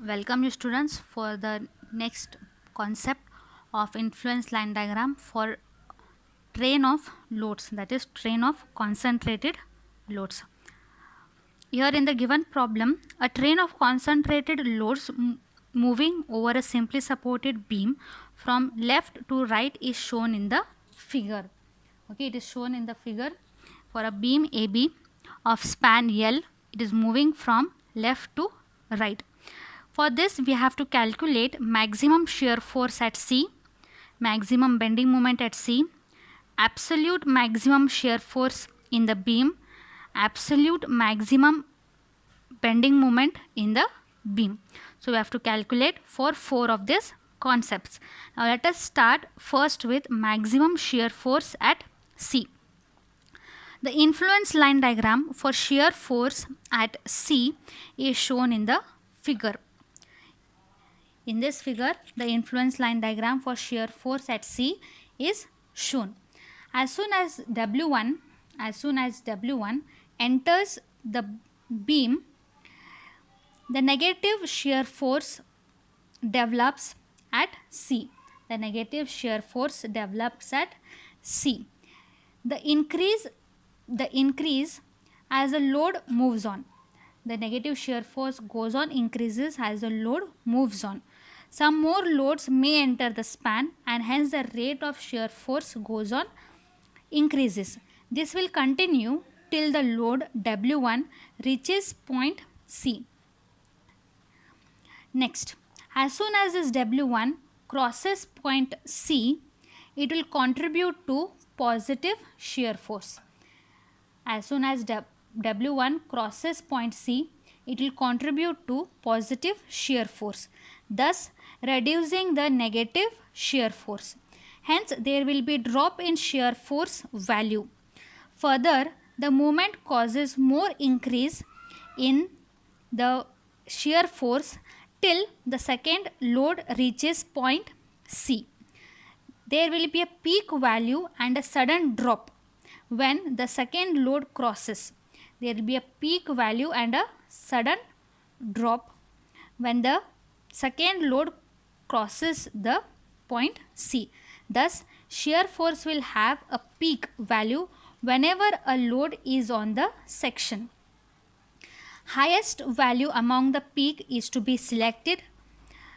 Welcome you students for the next concept of influence line diagram for train of loads, that is train of concentrated loads. Here in the given problem, a train of concentrated loads moving over a simply supported beam from left to right is shown in the figure. Okay, it is shown in the figure for a beam AB of span L. It is moving from left to right. For this, we have to calculate maximum shear force at C, maximum bending moment at C, absolute maximum shear force in the beam, absolute maximum bending moment in the beam. So we have to calculate for 4 of these concepts. Now let us start first with maximum shear force at C. The influence line diagram for shear force at C is shown in the figure. In this figure, the influence line diagram for shear force at C is shown. As soon as W1 enters the beam, the negative shear force develops at C. The negative shear force develops at C. The increase as the load moves on. The negative shear force goes on, increases as the load moves on. Some more loads may enter the span and hence the rate of shear force goes on, increases. This will continue till the load W1 reaches point C. Next, as soon as this W1 crosses point C, it will contribute to positive shear force. As soon as W1 crosses point C, it will contribute to positive shear force, thus reducing the negative shear force. Hence, there will be drop in shear force value. Further, the movement causes more increase in the shear force till the second load reaches point C. There will be a peak value and a sudden drop when the second load crosses. There will be a peak value and a sudden drop when the second load crosses the point C. Thus, shear force will have a peak value whenever a load is on the section. Highest value among the peak is to be selected,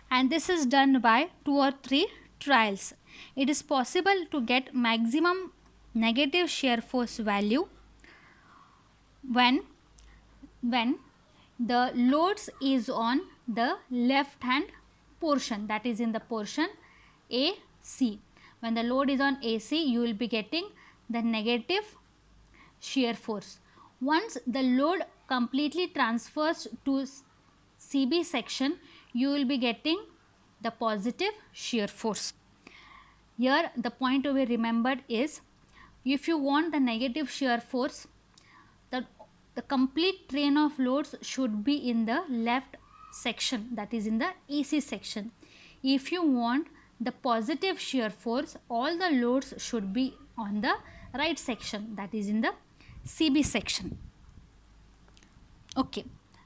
and this is done by 2 or 3 trials. It is possible to get maximum negative shear force value when the loads is on the left hand portion, that is in the portion AC. When the load is on AC, you will be getting the negative shear force. Once the load completely transfers to CB section, you will be getting the positive shear force. Here the point to be remembered is, if you want the negative shear force, the complete train of loads should be in the left section, that is in the AC section. If you want the positive shear force, all the loads should be on the right section, that is in the CB section. Okay,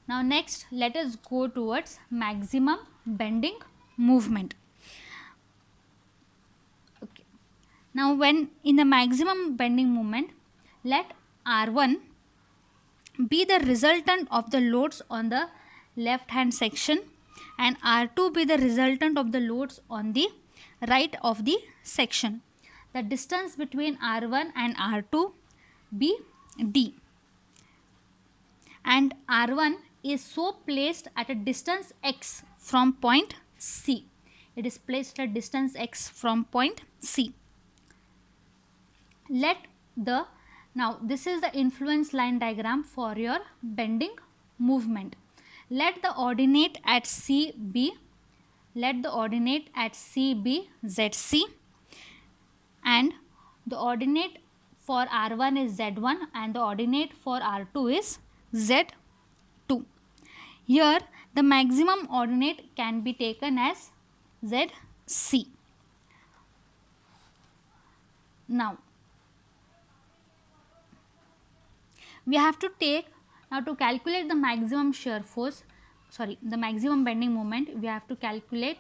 now next let us go towards maximum bending movement. Okay, now when in the maximum bending moment, let R1 be the resultant of the loads on the left hand section and R2 be the resultant of the loads on the right of the section. The distance between R1 and R2 be D, and R1 is so placed at a distance x from point C. It is placed at distance x from point C. Now this is the influence line diagram for your bending movement. Let the ordinate at C be ZC, and the ordinate for R1 is Z1 and the ordinate for R2 is Z2. Here the maximum ordinate can be taken as ZC. Now we have to take, now to calculate the maximum shear force, the maximum bending moment, we have to calculate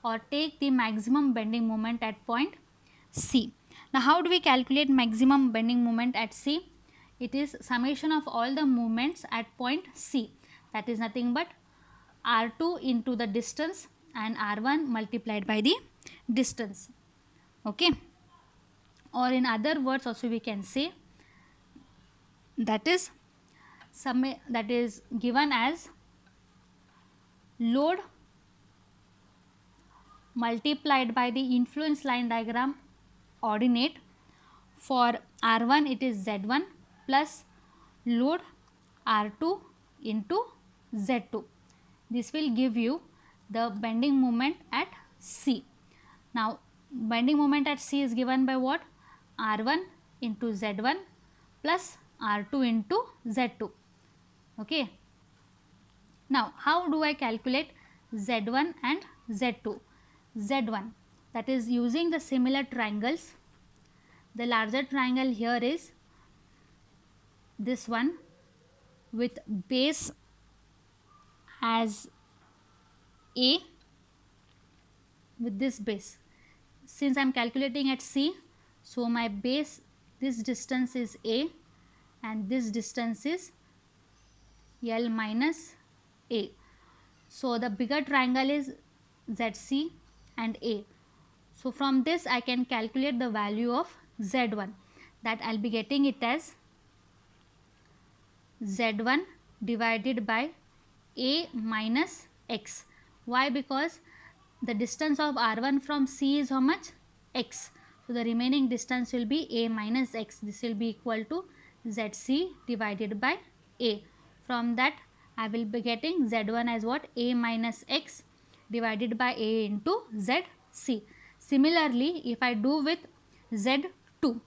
or take the maximum bending moment at point C. Now how do we calculate maximum bending moment at C? It is summation of all the moments at point C, that is nothing but R2 into the distance and R1 multiplied by the distance. Okay, or in other words also we can say that is given as load multiplied by the influence line diagram ordinate. For R1 it is Z1 plus load R2 into Z2. This will give you the bending moment at C. Now bending moment at C is given by what? R1 into Z1 plus R2 into Z2. Okay. Now how do I calculate Z1 and Z2? Z1, that is using the similar triangles. The larger triangle here is this one with base as A, with this base. Since I am calculating at C, so my base, this distance is A and this distance is L minus A. So the bigger triangle is ZC and A. So from this I can calculate the value of Z1, that I will be getting it as Z1 divided by A minus X. Why? Because the distance of R1 from C is how much? X. So the remaining distance will be A minus X. This will be equal to ZC divided by A. From that I will be getting Z1 as what? A minus X divided by A into ZC. Similarly, if I do with Z2,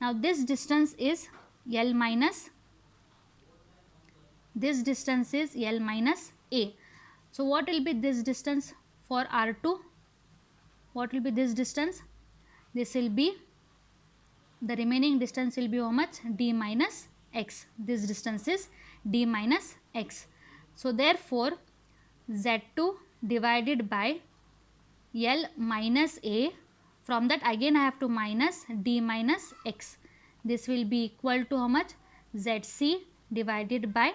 now this distance is L minus, this distance is L minus A. So what will be this distance for R2? What will be this distance? This will be, the remaining distance will be how much? D minus X. This distance is D minus X. So therefore Z2 divided by L minus A, from that again I have to minus D minus X. This will be equal to how much? ZC divided by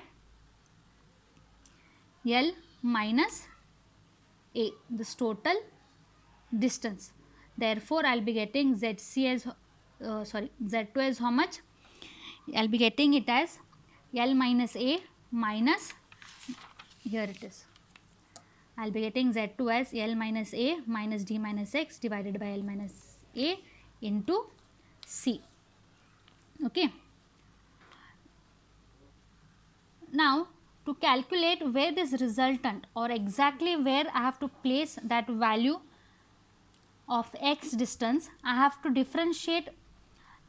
L minus A, this total distance. Therefore I will be getting ZC as Z2 as how much? I will be getting it as L minus A minus, here it is, I will be getting Z2 as L minus A minus D minus X divided by L minus A into C. Okay. Now to calculate where this resultant, or exactly where I have to place that value of X distance, I have to differentiate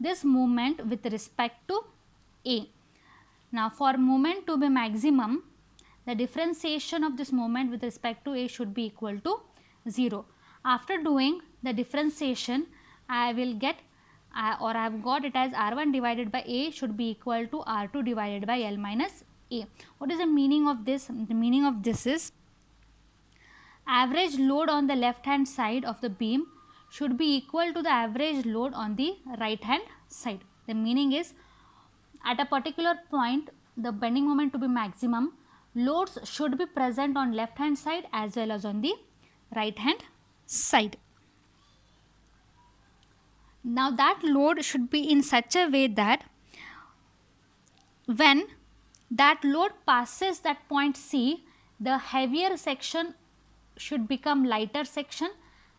this movement with respect to A. Now for movement to be maximum, the differentiation of this moment with respect to A should be equal to 0. After doing the differentiation, I will get or I have got it as R1 divided by A should be equal to R2 divided by L minus A. What is the meaning of this? The meaning of this is average load on the left hand side of the beam should be equal to the average load on the right hand side. The meaning is at a particular point, the bending moment to be maximum, loads should be present on left hand side as well as on the right hand side. Now that load should be in such a way that when that load passes that point C, the heavier section should become lighter section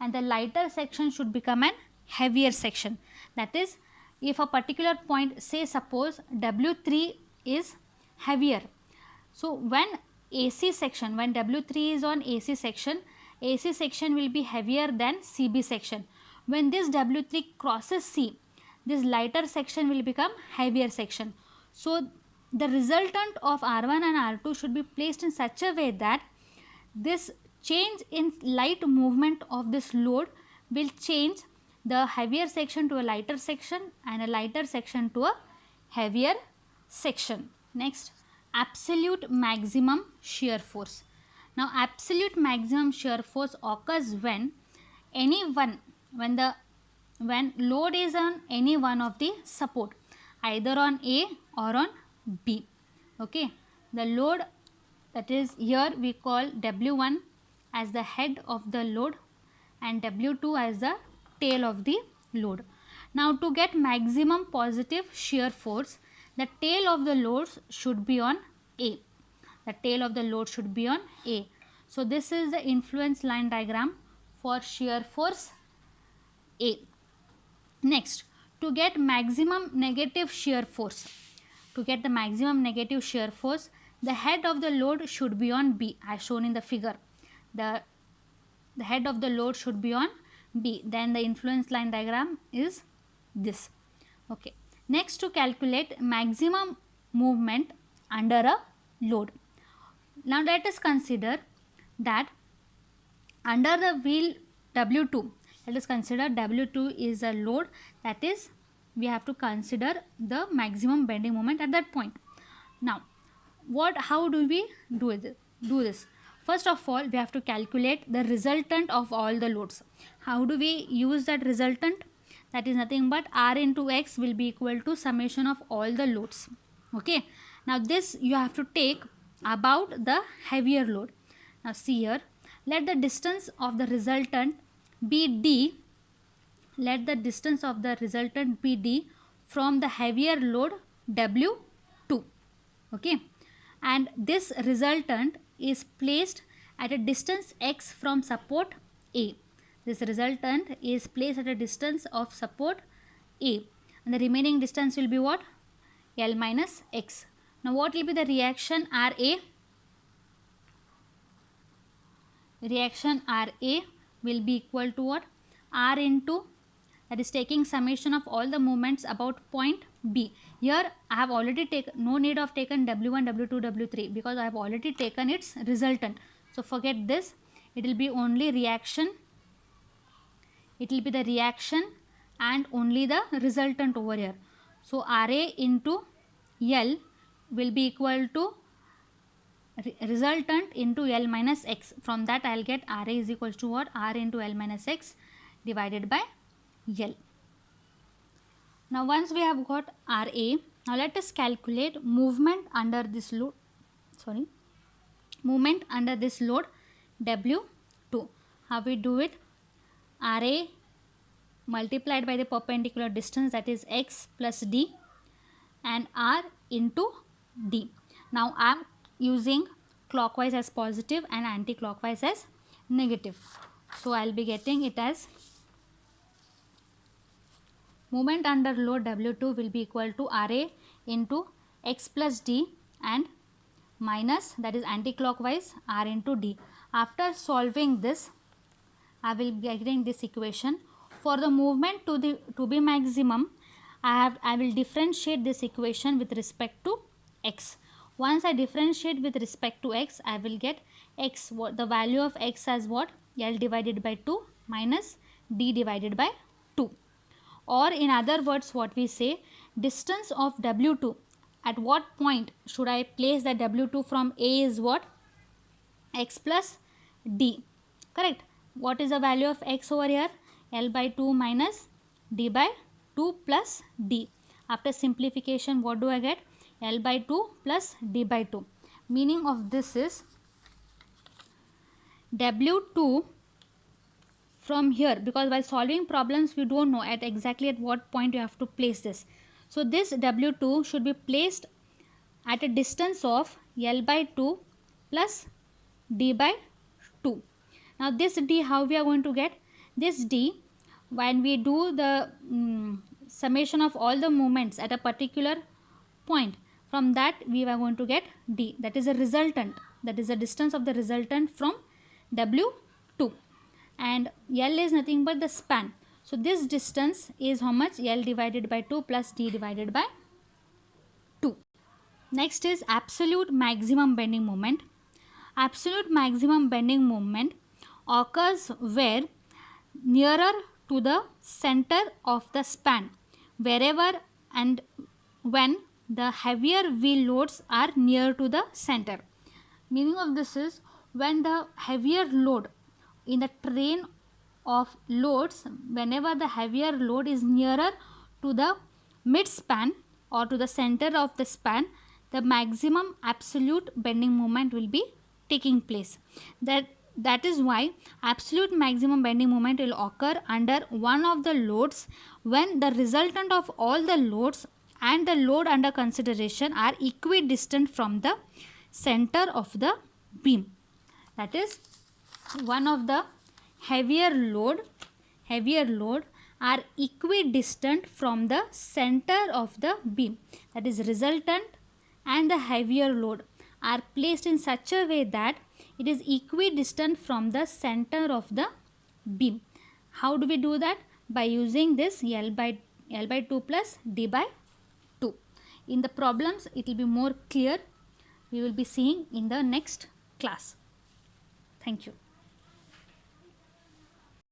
and the lighter section should become an heavier section. That is, if a particular point, say suppose W3 is heavier, so when AC section, when W3 is on AC section will be heavier than CB section. When this W3 crosses C, this lighter section will become heavier section. So the resultant of R1 and R2 should be placed in such a way that this change in light movement of this load will change the heavier section to a lighter section and a lighter section to a heavier section. Next, absolute maximum shear force. Now absolute maximum shear force occurs when when load is on any one of the support, either on A or on B. Okay, the load, that is here we call W1 as the head of the load and W2 as the tail of the load. Now to get maximum positive shear force, the tail of the load should be on A. The tail of the load should be on A. So this is the influence line diagram for shear force A. Next, to get maximum negative shear force, the head of the load should be on B as shown in the figure. The head of the load should be on B. Then the influence line diagram is this. Okay. Next, to calculate maximum movement under a load. Now let us consider that under the wheel W2, let us consider W2 is a load, that is we have to consider the maximum bending moment at that point. Now how do we do this? First of all, we have to calculate the resultant of all the loads. How do we use that resultant? That is nothing but R into X will be equal to summation of all the loads. Okay. Now this you have to take about the heavier load. Now see here, let the distance of the resultant be D. Let the distance of the resultant be D from the heavier load W2. Okay. And this resultant is placed at a distance X from support A. This resultant is placed at a distance of support A. And the remaining distance will be what? L minus X. Now what will be the reaction RA? Reaction RA will be equal to what? R into, that is taking summation of all the moments about point B. Here I have already taken, no need of taken W1, W2, W3 because I have already taken its resultant. So forget this. It will be only reaction. It will be the reaction and only the resultant over here. So RA into L will be equal to resultant into L minus X. From that I will get RA is equal to what? R into L minus X divided by L. Now once we have got RA, now let us calculate movement under this load, movement under this load W2. How we do it? RA multiplied by the perpendicular distance, that is X plus D, and R into D. Now I am using clockwise as positive and anti-clockwise as negative. So I will be getting it as moment under load W2 will be equal to RA into X plus D and minus, that is anti-clockwise, R into D. After solving this, I will be getting this equation. For the movement to be maximum, I will differentiate this equation with respect to X. Once I differentiate with respect to X, I will get X, the value of X as what? L divided by 2 minus D divided by 2. Or in other words, what we say, distance of W2, at what point should I place the W2 from A is what? X plus D. Correct. What is the value of X over here? L by 2 minus D by 2 plus D. After simplification, what do I get? L by 2 plus D by 2. Meaning of this is W2 from here, because while solving problems we don't know exactly at what point you have to place this. So this W2 should be placed at a distance of L by 2 plus D by 2. Now this D, how we are going to get? This D, when we do the summation of all the moments at a particular point, from that we are going to get D, that is a resultant, that is the distance of the resultant from W2, and L is nothing but the span. So this distance is how much? L divided by 2 plus D divided by 2. Next is absolute maximum bending moment. Absolute maximum bending moment occurs where nearer to the center of the span, wherever and when the heavier wheel loads are near to the center. Meaning of this is, when the heavier load in the train of loads, whenever the heavier load is nearer to the mid span or to the center of the span, the maximum absolute bending moment will be taking place. That is why absolute maximum bending moment will occur under one of the loads when the resultant of all the loads and the load under consideration are equidistant from the center of the beam. That is, one of the heavier load are equidistant from the center of the beam. That is, resultant and the heavier load are placed in such a way that it is equidistant from the center of the beam. How do we do that? By using this L by 2 plus D by 2. In the problems it will be more clear. We will be seeing in the next class. Thank you.